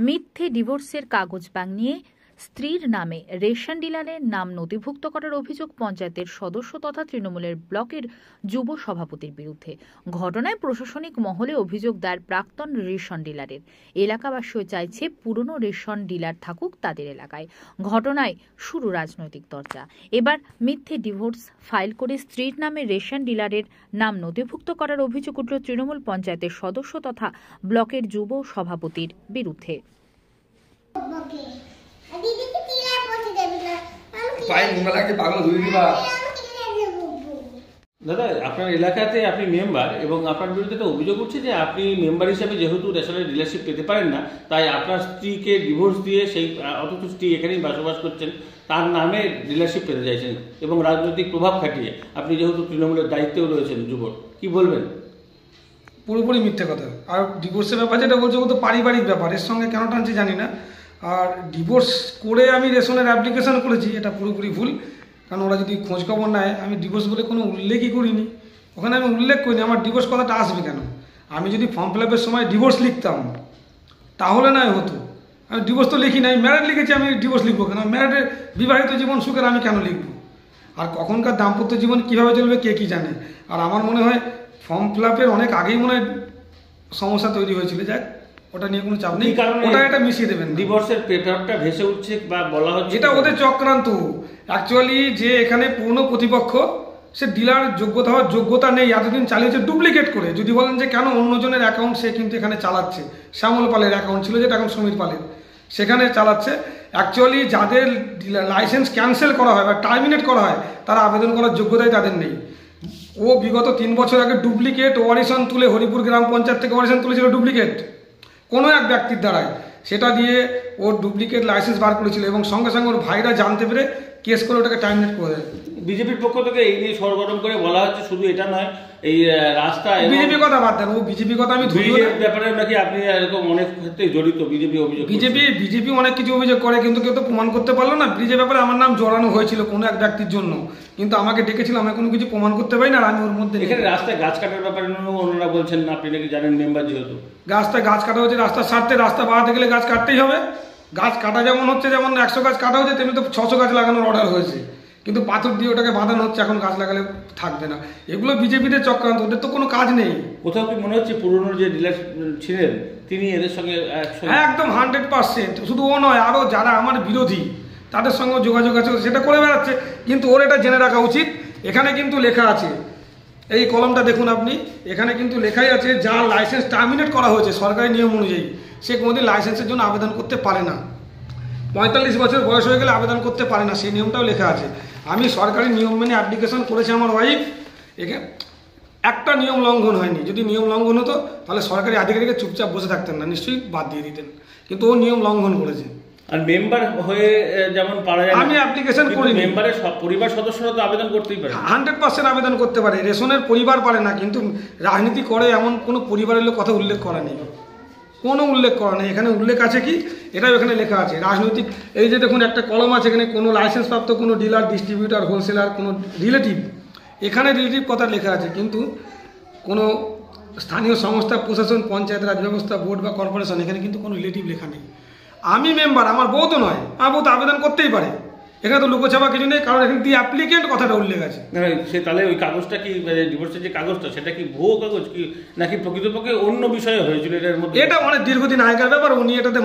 মিথ্যে ডিভোর্সের কাগজ বানিয়ে স্ত্রীর নামে রেশন ডিলারের নাম নথিভুক্ত করার অভিযোগ পঞ্চায়েতের সদস্য তথা তৃণমূলের ব্লকের যুব সভাপতির বিরুদ্ধে। ঘটনায় প্রশাসনিক মহলে অভিযোগ দায়ের প্রাক্তন রেশন ডিলারের। এলাকাবাসীও চাইছে পুরনো রেশন ডিলার থাকুক তাদের এলাকায়। ঘটনায় শুরু রাজনৈতিক চর্চা। এবার মিথ্যে ডিভোর্স ফাইল করে স্ত্রীর নামে রেশন ডিলারের নাম নথিভুক্ত করার অভিযোগ উঠল তৃণমূল পঞ্চায়েতের সদস্য তথা ব্লকের যুব সভাপতির বিরুদ্ধে। দাদা, আপনার এলাকাতে আপনি মেম্বার এবং আপনার বিরুদ্ধে একটা অভিযোগ উঠছে যে আপনি মেম্বার হিসেবে যেহেতু রেশনের ডিলারশিপ পেতে পারেন না, তাই আপনার স্ত্রীকে ডিভোর্স দিয়ে সেই অথচ স্ত্রী এখানেই বসবাস করছেন, তার নামে ডিলারশিপ পেতে চাইছেন এবং রাজনৈতিক প্রভাব খাটিয়ে আপনি যেহেতু তৃণমূলের দায়িত্বেও রয়েছেন যুব, কি বলবেন? পুরোপুরি মিথ্যে কথা। আর ডিভোর্সের ব্যাপার যেটা বলছে ও তো পারিবারিক ব্যাপার, এর সঙ্গে কেন টানছে জানি না। আর ডিভোর্স করে আমি রেশনের অ্যাপ্লিকেশন করেছি, এটা পুরোপুরি ভুল। কারণ ওরা যদি খোঁজখবর নেয়, আমি ডিভোর্স বলে কোনো উল্লেখই করিনি, ওখানে আমি উল্লেখ করিনি। আমার ডিভোর্স কথাটা আসবে কেন? আমি যদি ফর্ম ফিল আপের সময় ডিভোর্স লিখতাম তাহলে নয় হতো। আমি ডিভোর্স তো লিখি নাই, ম্যারেড লিখেছি, আমি ডিভোর্স লিখবো কেন? ম্যারেডের বিবাহিত জীবন সুখের, আমি কেন লিখবো? আর কখনকার দাম্পত্য জীবন কীভাবে চলবে কে কী জানে। আর আমার মনে হয় ফর্ম ফিল আপের অনেক আগেই মনে হয় সমস্যা তৈরি হয়েছিল। যাক, ওটা নিয়ে কোনো চাপ নেই, ওটা এটা মিশিয়ে দেবেন। ডিভোর্সের পেপারটা ভেসে উঠছে বা বলা হচ্ছে এটা ওদের চক্রান্ত। অ্যাকচুয়ালি যে এখানে পুরনো প্রতিপক্ষ, সে ডিলার যোগ্যতা হওয়ার যোগ্যতা নেই, এতদিন চালিয়েছে ডুপ্লিকেট করে। যদি বলেন যে কেন অন্যজনের অ্যাকাউন্ট সে কিন্তু এখানে চালাচ্ছে, শ্যামল পালের অ্যাকাউন্ট ছিল যেটা এখন সমীর পালের, সেখানে চালাচ্ছে। অ্যাকচুয়ালি যাদের লাইসেন্স ক্যান্সেল করা হয় বা টার্মিনেট করা হয়, তারা আবেদন করার যোগ্যতাই তাদের নেই। ও বিগত 3 বছর আগে ডুপ্লিকেট ওয়ারিশন তুলে, হরিপুর গ্রাম পঞ্চায়েত থেকে ওয়ারিশন তুলেছিল ডুপ্লিকেট কোনো এক ব্যক্তির দ্বারায়, সেটা দিয়ে ওর ডুপ্লিকেট লাইসেন্স বার করেছিল এবং সঙ্গে সঙ্গে ওর ভাইরা জানতে পেরে কেস করে ওটাকে টার্মিনেট করে দেয়। বিজেপির পক্ষ থেকে এই নিয়ে সরগরম করে বলা হচ্ছে শুধু এটা নয়, এই রাস্তা বিজেপি কথা বাদ দেন, ও বিজেপি কথা আমি ধরি ব্যাপারে নাকি আপনি এরকম অনেক ক্ষেত্রে জড়িত বিজেপি অভিযোগ। বিজেপি অনেক কিছু অভিযোগ করে, কিন্তু কেউ তো প্রমাণ করতে পারলো না। ব্রিজের ব্যাপারে আমার নাম জড়ানো হয়েছিল কোনো এক ব্যক্তির জন্য, কিন্তু আমাকে ডেকেছিল, আমি কোনো কিছু প্রমাণ করতে পারি না। আর আমি ওর মধ্যে এখানে রাস্তায় গাছ কাটার ব্যাপারে অন্যরা বলছেন না, আপনি নাকি জানেন মেম্বার যেহেতু। রাস্তায় গাছ কাটা হচ্ছে রাস্তার স্বার্থে, রাস্তা বাড়াতে গেলে গাছ কাটতেই হবে। গাছ কাটা যেমন হচ্ছে, যেমন 100 গাছ কাটা হচ্ছে, তেমনি তো 600 গাছ লাগানোর অর্ডার হয়েছে, কিন্তু পাথর দিয়ে ওটাকে বাঁধানো হচ্ছে, এখন গাছ লাগালে থাকবে না। এগুলো বিজেপিদের চক্রান্ত, ওদের তো কোনো কাজ নেই। কোথাও কি মনে হচ্ছে পুরনো যে ডিলার ছিলেন তিনি এদের সঙ্গে একদম 100%? শুধু ও নয়, আরও যারা আমার বিরোধী তাদের সঙ্গে যোগাযোগ আছে, সেটা করে বেড়াচ্ছে। কিন্তু ওর এটা জেনে রাখা উচিত, এখানে কিন্তু লেখা আছে, এই কলমটা দেখুন আপনি, এখানে কিন্তু লেখাই আছে যার লাইসেন্স টার্মিনেট করা হয়েছে সরকারি নিয়ম অনুযায়ী, সে কোনোদিন লাইসেন্সের জন্য আবেদন করতে পারে না। 45 বছর বয়স হয়ে গেলে আবেদন করতে পারে না, সেই নিয়মটাও লেখা আছে। আমি সরকারি নিয়ম মেনে অ্যাপ্লিকেশন করেছি আমার ওয়াইফ, এখানে একটা নিয়ম লঙ্ঘন হয়নি। যদি নিয়ম লঙ্ঘন হতো তাহলে সরকারি আধিকারিকের চুপচাপ বসে থাকতেন না, নিশ্চয়ই বাদ দিয়ে দিতেন, কিন্তু ও নিয়ম লঙ্ঘন করেছে। আর মেম্বার হয়ে যেমন পারা যায়, আমি অ্যাপ্লিকেশন করি, মেম্বারের সব পরিবার সদস্যরা তো আবেদন করতেই পারে, 100% আবেদন করতে পারে। রেশনের পরিবার পারে না, কিন্তু রাজনীতি করে এমন কোনো পরিবারের লোক কথা উল্লেখ করা নেই, কোনো উল্লেখ করা নেই। এখানে উল্লেখ আছে কি, এটাও এখানে লেখা আছে রাজনৈতিক। এই যে দেখুন একটা কলম আছে, এখানে কোনো লাইসেন্স প্রাপ্ত কোনো ডিলার, ডিস্ট্রিবিউটার, হোলসেলার, কোনো রিলেটিভ, এখানে রিলেটিভ কথা লেখা আছে, কিন্তু কোনো স্থানীয় সংস্থা, প্রশাসন, পঞ্চায়েত রাজ ব্যবস্থা, বোর্ড বা কর্পোরেশন, এখানে কিন্তু কোনো রিলেটিভ লেখা নেই। আমি মেম্বার, আমার বউ তো নয়, আমার বউ তো আবেদন করতেই পারে, এখানে তো লুকোছাপা কিছু নেই, কারণ এখানে দিয়ে অ্যাপ্লিকেন্ট কথাটা উল্লেখ আছে। সে তাহলে ওই কাগজটা কি, ডিভোর্সের যে কাগজটা, সেটা কি ভুয়ো কাগজ কি নাকি প্রকৃতপক্ষে অন্য বিষয়ে হয়েছিল এটার মধ্যে? এটা অনেক দীর্ঘদিন আগেকার ব্যাপার, উনি এটাতে